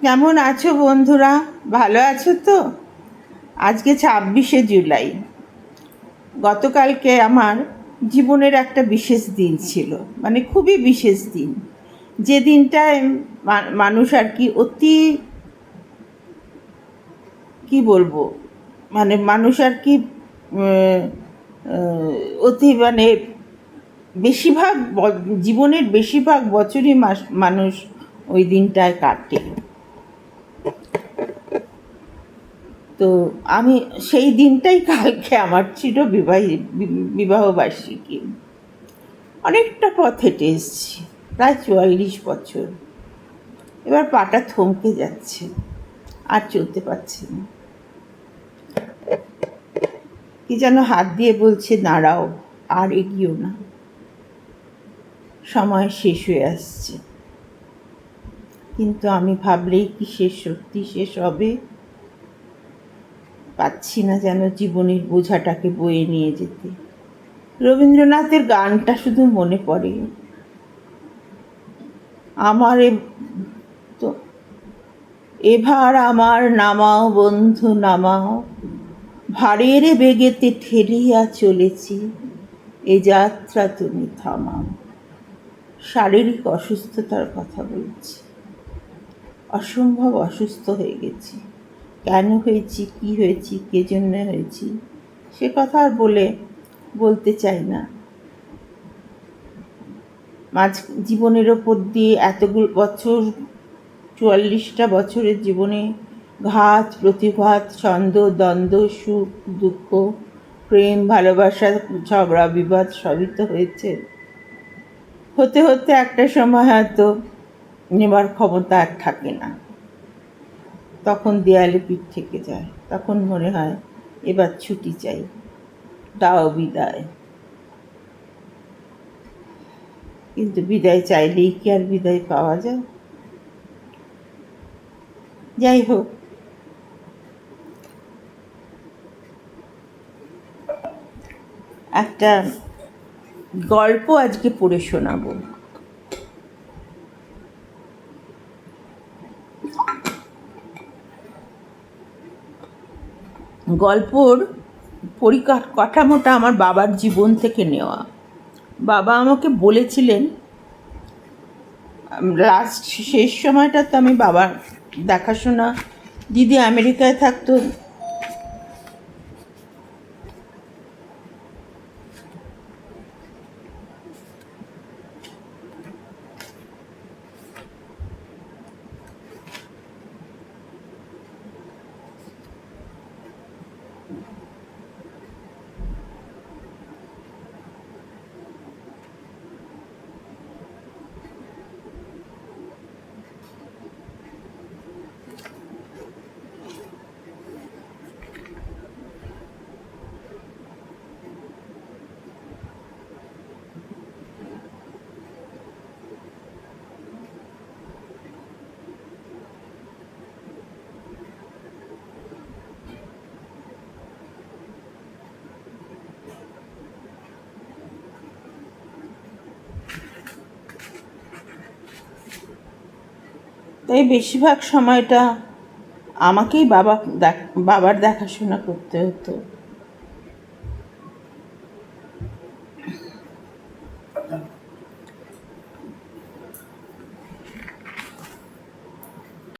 কেমন আছো বন্ধুরা? ভালো আছো তো? আজকে 26শে জুলাই। গতকালকে আমার জীবনের একটা বিশেষ দিন ছিল, মানে খুবই বিশেষ দিন। যে দিনটায় মানুষ আর কি কি বলবো, মানে মানুষ আর কি আহ, অতি মানে বেশিরভাগ জীবনের বেশিরভাগ বছরই মানুষ ওই দিনটায় কাটে। তো আমি সেই দিনটাই কালকে আমার ছিল বিবাহবার্ষিকী। অনেকটা পথ হেঁটে এসেছি, প্রায় 44 বছর। এবার পাটা থমকে যাচ্ছে, আর চলতে পারছি না। কি যেন হাত দিয়ে বলছে, দাঁড়াও, আর এগিয়েও না, সময় শেষ হয়ে আসছে। কিন্তু আমি ভাবলেই কি সত্যি শেষ হবে? পাচ্ছি না যেন জীবনের বোঝাটাকে বয়ে নিয়ে যেতে। রবীন্দ্রনাথের গানটা শুধু মনে পড়ে, আমার তো এবার আমার নামাও বন্ধু নামাও, ভারের বেগেতে ঠেলিয়া চলেছি, এ যাত্রা তুমি থামাও। শারীরিক অসুস্থতার কথা বলছি। অসম্ভব অসুস্থ হয়ে গেছি। কেন হয়েছি, কি হয়েছি, কে জন্য হয়েছি, সে কথা আর বলতে চাই না। জীবনের ওপর দিয়ে এতগুলো বছর, 44টা বছরের জীবনে ঘাত প্রতিঘাত, ছন্দ দ্বন্দ্ব, সুখ দুঃখ, প্রেম ভালোবাসা, ঝগড়া বিবাদ সবই তো হয়েছে। হতে হতে একটা সময় হয়তো নেবার ক্ষমতা আর থাকে না, তখন দেয়ালে পিঠ থেকে যায়। তখন মনে হয় এবার ছুটি চাই, দাও বিদায়। কিন্তু বিদায় চাইলেই কি আর বিদায় পাওয়া যায়? যাই হোক, একটা গল্প আজকে পড়ে শোনাবো। গল্পর পরিকাঠামোটা আমার বাবার জীবন থেকে নেওয়া। বাবা আমাকে বলেছিলেন, শেষ সময়টা তো আমি বাবার দেখাশোনা, দিদি আমেরিকায় থাকতো, তাই বেশিরভাগ সময়টা আমাকেই বাবার দেখাশোনা করতে হতো।